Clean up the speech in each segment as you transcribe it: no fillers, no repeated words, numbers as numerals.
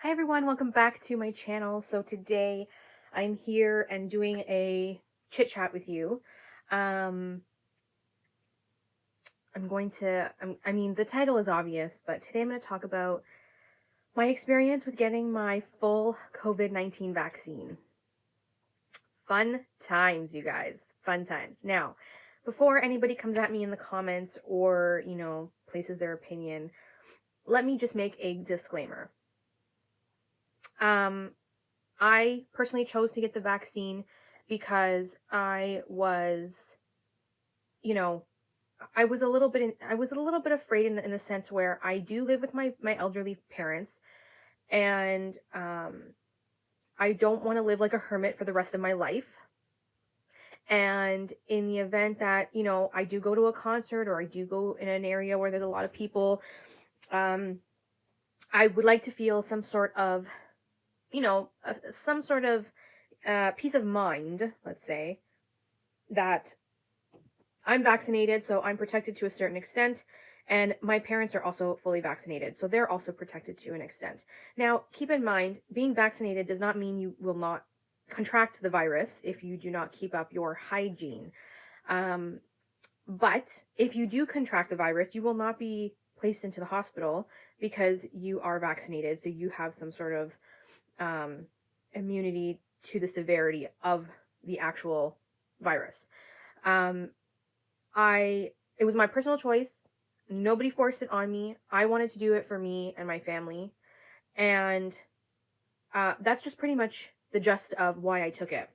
Hi everyone, welcome back to my channel. So today I'm here and doing a chit chat with you. I mean, the title is obvious, but today I'm going to talk about my experience with getting my full COVID-19 vaccine. Fun times, you guys. Fun times. Now, before anybody comes at me in the comments or, places their opinion, let me just make a disclaimer. I personally chose to get the vaccine because I was, I was a little bit afraid in the sense where I do live with my elderly parents, and I don't want to live like a hermit for the rest of my life. And in the event that, I do go to a concert or I do go in an area where there's a lot of people, I would like to feel some sort of, peace of mind, let's say, that I'm vaccinated, so I'm protected to a certain extent, and my parents are also fully vaccinated, so they're also protected to an extent. Now, keep in mind, being vaccinated does not mean you will not contract the virus if you do not keep up your hygiene. But if you do contract the virus, you will not be placed into the hospital because you are vaccinated, so you have some sort of immunity to the severity of the actual virus. It was my personal choice. Nobody forced it on me. I wanted to do it for me and my family. And that's just pretty much the gist of why I took it.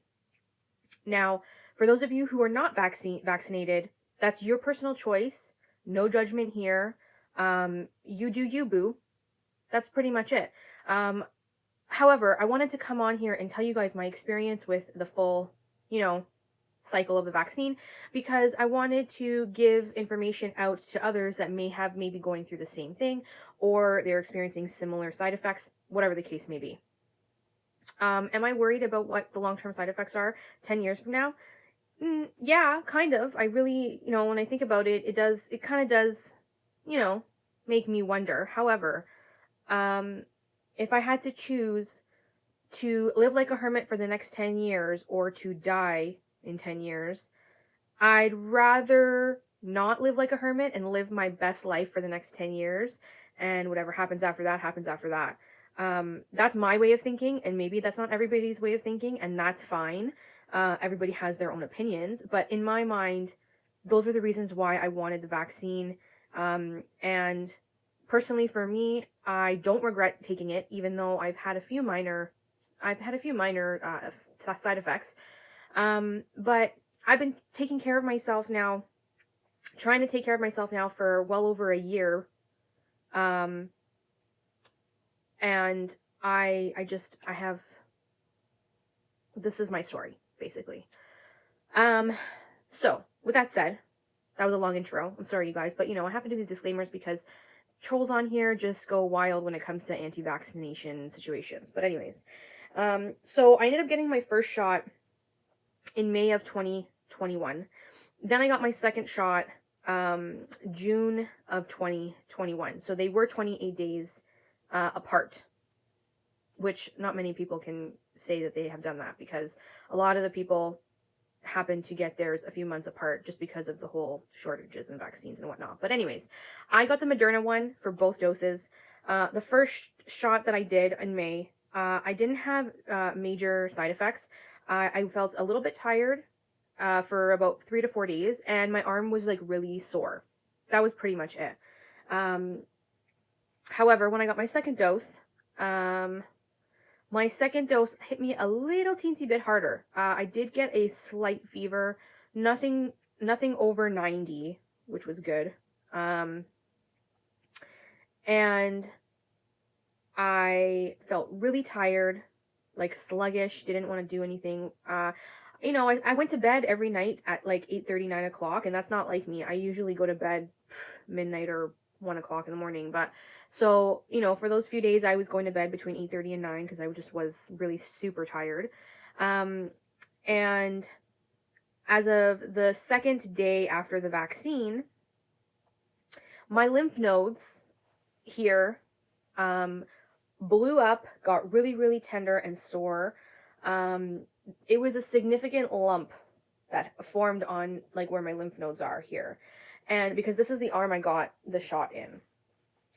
Now, for those of you who are not vaccinated, that's your personal choice. No judgment here. You do you, boo. That's pretty much it. However, I wanted to come on here and tell you guys my experience with the full, cycle of the vaccine, because I wanted to give information out to others that may have maybe going through the same thing, or they're experiencing similar side effects, whatever the case may be. Am I worried about what the long-term side effects are 10 years from now? Yeah, kind of. I really, when I think about it, it kind of does, make me wonder. However, if I had to choose to live like a hermit for the next 10 years or to die in 10 years, I'd rather not live like a hermit and live my best life for the next 10 years, and whatever happens after that happens after that. That's my way of thinking, and maybe that's not everybody's way of thinking, and that's fine. Everybody has their own opinions, but in my mind, those were the reasons why I wanted the vaccine. And personally for me, I don't regret taking it, even though I've had a few minor side effects. But I've been taking care of myself now, trying to take care of myself now for well over a year. And I have, this is my story, basically. So with that said, that was a long intro. I'm sorry, you guys, but I have to do these disclaimers because trolls on here just go wild when it comes to anti-vaccination situations. But anyways, so I ended up getting my first shot in May of 2021. Then I got my second shot June of 2021. So they were 28 days apart, which not many people can say that they have done that, because a lot of the people happen to get theirs a few months apart just because of the whole shortages in vaccines and whatnot. But anyways, I got the Moderna one for both doses. The first shot that I did in May, I didn't have major side effects. I felt a little bit tired for about 3 to 4 days, and my arm was like really sore. That was pretty much it. However, when I got my second dose, hit me a little teensy bit harder. I did get a slight fever, nothing over 90, which was good. And I felt really tired, like sluggish, didn't want to do anything. I went to bed every night at like 8:30, 9 o'clock, and that's not like me. I usually go to bed midnight or 1 o'clock in the morning. But so, for those few days, I was going to bed between 8:30 and 9 because I just was really super tired. And as of the second day after the vaccine, my lymph nodes here blew up, got really, really tender and sore. It was a significant lump that formed on like where my lymph nodes are here. And because this is the arm I got the shot in.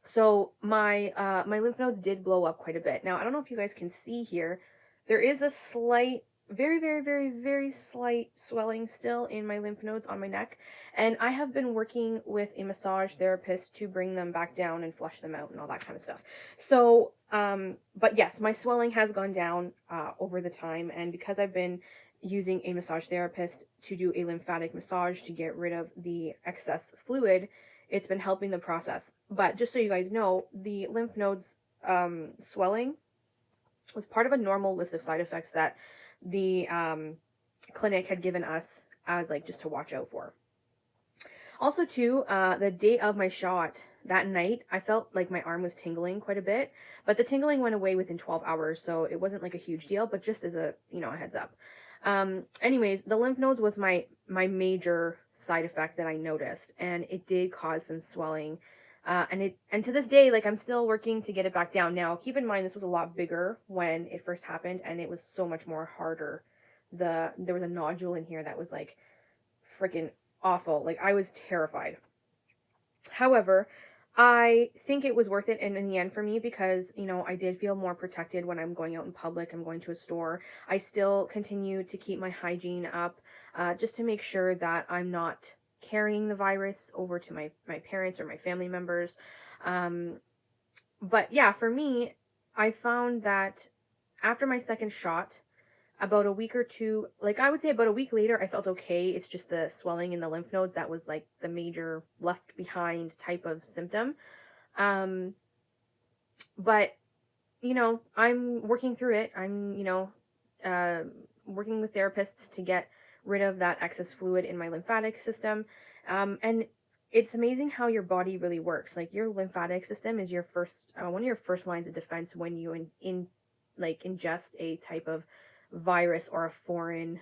So my lymph nodes did blow up quite a bit. Now, I don't know if you guys can see here. There is a slight, very, very, very, very slight swelling still in my lymph nodes on my neck. And I have been working with a massage therapist to bring them back down and flush them out and all that kind of stuff. So, but yes, my swelling has gone down over the time. And because I've been using a massage therapist to do a lymphatic massage to get rid of the excess fluid, it's been helping the process. But just so you guys know, the lymph nodes swelling was part of a normal list of side effects that the clinic had given us as like just to watch out for. Also too, the day of my shot, that night, I felt like my arm was tingling quite a bit, but the tingling went away within 12 hours, so it wasn't like a huge deal, but just as a, a heads up. Anyways, the lymph nodes was my major side effect that I noticed, and it did cause some swelling. And to this day, like, I'm still working to get it back down. Now, keep in mind, this was a lot bigger when it first happened, and it was so much more harder. There was a nodule in here that was like freaking awful. Like, I was terrified. However, I think it was worth it in the end for me because, I did feel more protected when I'm going out in public. I'm going to a store. I still continue to keep my hygiene up, just to make sure that I'm not carrying the virus over to my parents or my family members. But yeah, for me, I found that after my second shot, about a week or two, like I would say about a week later, I felt okay. It's just the swelling in the lymph nodes that was like the major left behind type of symptom. But, I'm working through it. I'm, working with therapists to get rid of that excess fluid in my lymphatic system. And it's amazing how your body really works. Like, your lymphatic system is your first, one of your first lines of defense when you ingest a type of virus or a foreign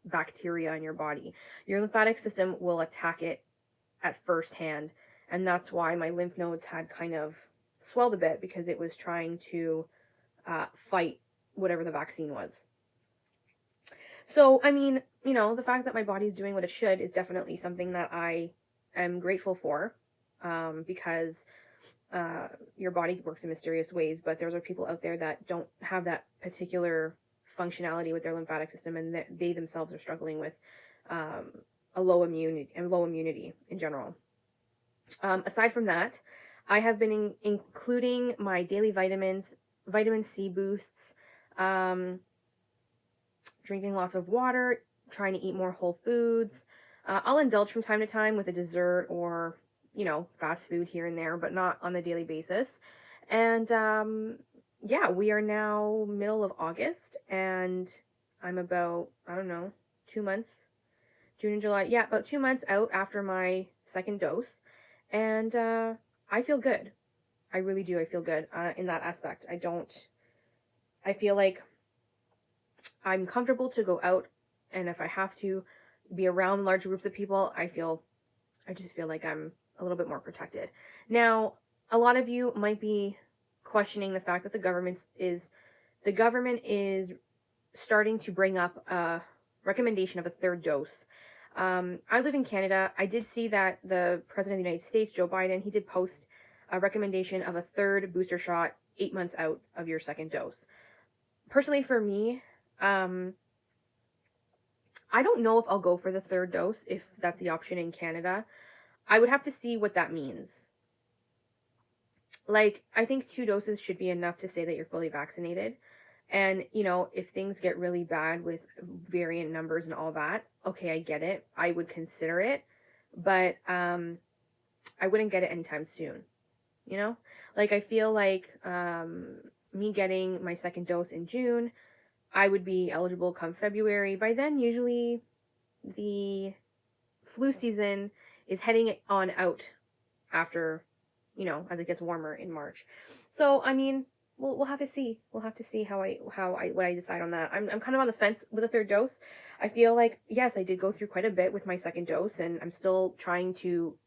bacteria in your body. Your lymphatic system will attack it at first hand, and that's why my lymph nodes had kind of swelled a bit, because it was trying to fight whatever the vaccine was. So, I mean, the fact that my body's doing what it should is definitely something that I am grateful for, because your body works in mysterious ways, but there's people out there that don't have that particular functionality with their lymphatic system, and they themselves are struggling with a low immunity in general. Aside from that, I have been including my daily vitamins, vitamin C boosts, drinking lots of water, trying to eat more whole foods. I'll indulge from time to time with a dessert or, fast food here and there, but not on a daily basis. And yeah, we are now middle of August, and I'm about, 2 months, June and July. Yeah, about 2 months out after my second dose. And I feel good. I really do. I feel good in that aspect. I feel like I'm comfortable to go out, and if I have to be around large groups of people, I just feel like I'm a little bit more protected. Now, a lot of you might be questioning the fact that the government is starting to bring up a recommendation of a third dose. I live in Canada. I did see that the President of the United States, Joe Biden, he did post a recommendation of a third booster shot 8 months out of your second dose. Personally, for me, I don't know if I'll go for the third dose, if that's the option in Canada. I would have to see what that means. Like, I think 2 doses should be enough to say that you're fully vaccinated. And, if things get really bad with variant numbers and all that, okay, I get it. I would consider it. But I wouldn't get it anytime soon. Like, I feel like me getting my second dose in June, I would be eligible come February. By then, usually the flu season is heading on out after, as it gets warmer in March. So, I mean, we'll have to see. We'll have to see what I decide on that. I'm kind of on the fence with a third dose. I feel like, yes, I did go through quite a bit with my second dose, and I'm still trying to,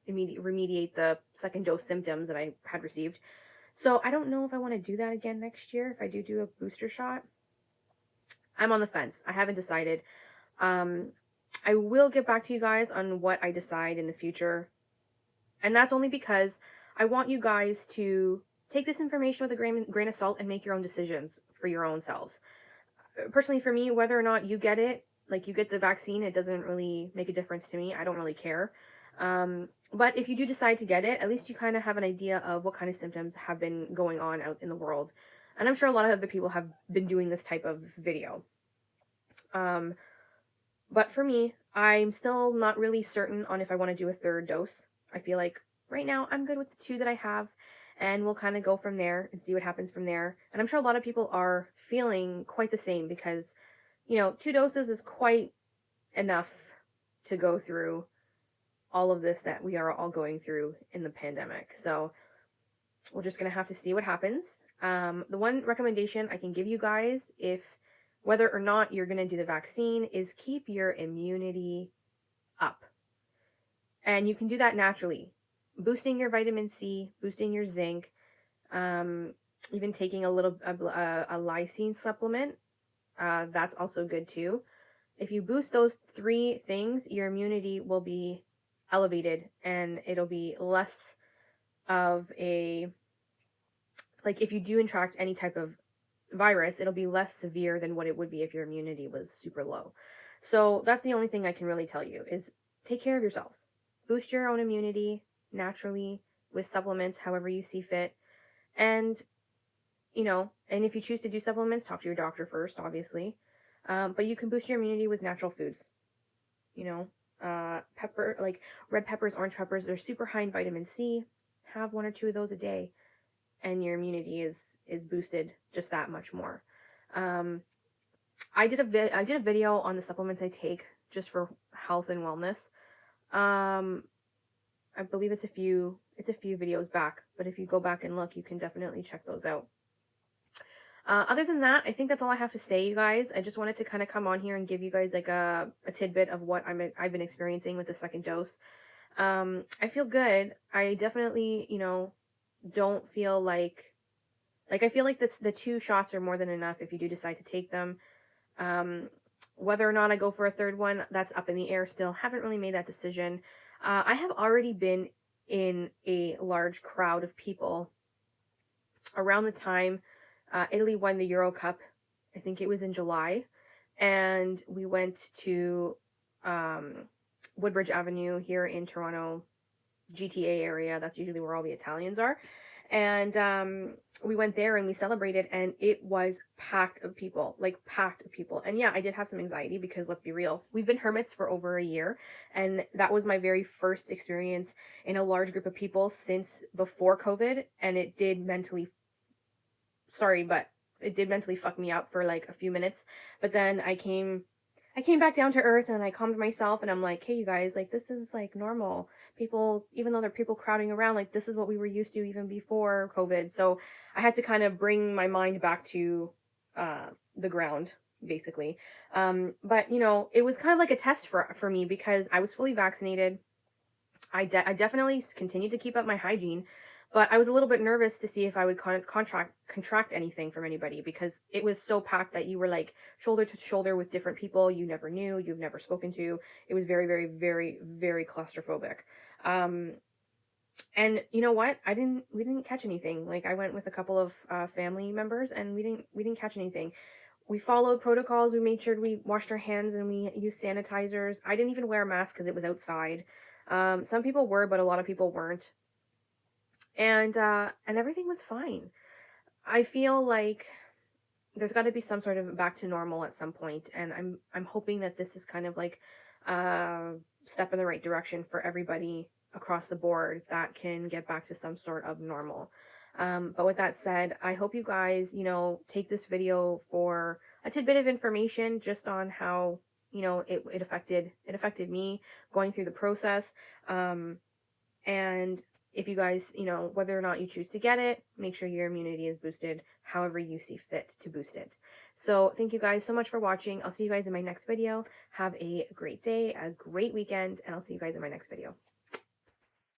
remediate the second dose symptoms that I had received. So I don't know if I want to do that again next year, if I do a booster shot. I'm on the fence. I haven't decided. I will get back to you guys on what I decide in the future. And that's only because I want you guys to take this information with a grain of salt and make your own decisions for your own selves. Personally, for me, whether or not you get it, like you get the vaccine, it doesn't really make a difference to me. I don't really care. But if you do decide to get it, at least you kind of have an idea of what kind of symptoms have been going on out in the world. And I'm sure a lot of other people have been doing this type of video. But for me, I'm still not really certain on if I want to do a third dose. I feel like right now I'm good with the 2 that I have, and we'll kind of go from there and see what happens from there. And I'm sure a lot of people are feeling quite the same because, 2 doses is quite enough to go through all of this that we are all going through in the pandemic. So we're just going to have to see what happens. The one recommendation I can give you guys, if whether or not you're going to do the vaccine, is keep your immunity up. And you can do that naturally. Boosting your vitamin C, boosting your zinc, even taking a lysine supplement, that's also good too. If you boost those 3 things, your immunity will be elevated and it'll be less of a, like if you do contract any type of virus, it'll be less severe than what it would be if your immunity was super low. So that's the only thing I can really tell you is take care of yourselves. Boost your own immunity naturally with supplements, however you see fit. And, and if you choose to do supplements, talk to your doctor first, obviously. But you can boost your immunity with natural foods. Pepper, like red peppers, orange peppers, they're super high in vitamin C. Have 1 or 2 of those a day, and your immunity is boosted just that much more. I did a video on the supplements I take just for health and wellness. I believe it's a few videos back, but if you go back and look, you can definitely check those out. Other than that, I think that's all I have to say, you guys. I just wanted to kind of come on here and give you guys like a tidbit of what I've been experiencing with the 2nd dose. I feel good. I definitely, don't feel like I feel like the 2 shots are more than enough if you do decide to take them. Whether or not I go for a 3rd one, that's up in the air still. Haven't really made that decision. I have already been in a large crowd of people around the time Italy won the Euro Cup. I think it was in July. And we went to Woodbridge Avenue here in Toronto, GTA area. That's usually where all the Italians are. And we went there and we celebrated, and it was packed of people. And yeah, I did have some anxiety because, let's be real, we've been hermits for over a year, and that was my very first experience in a large group of people since before COVID, and it did mentally fuck me up for like a few minutes. But then I came back down to earth and I calmed myself, and I'm like, hey, you guys, like, this is like normal. People, even though there are people crowding around, like, this is what we were used to even before COVID. So I had to kind of bring my mind back to the ground, basically. But it was kind of like a test for me because I was fully vaccinated. I definitely continued to keep up my hygiene, but I was a little bit nervous to see if I would contract anything from anybody, because it was so packed that you were like shoulder to shoulder with different people you never knew, you've never spoken to. It was very, very, very, very claustrophobic. And you know what? We didn't catch anything. Like, I went with a couple of family members, and we didn't catch anything. We followed protocols. We made sure we washed our hands and we used sanitizers. I didn't even wear a mask because it was outside. Some people were, but a lot of people weren't. And everything was fine. I feel like there's got to be some sort of back to normal at some point, and I'm hoping that this is kind of like a step in the right direction for everybody across the board that can get back to some sort of normal. But with that said, I hope you guys, take this video for a tidbit of information just on how, it affected me going through the process. And if you guys, whether or not you choose to get it, make sure your immunity is boosted however you see fit to boost it. So thank you guys so much for watching. I'll see you guys in my next video. Have a great day, a great weekend, and I'll see you guys in my next video.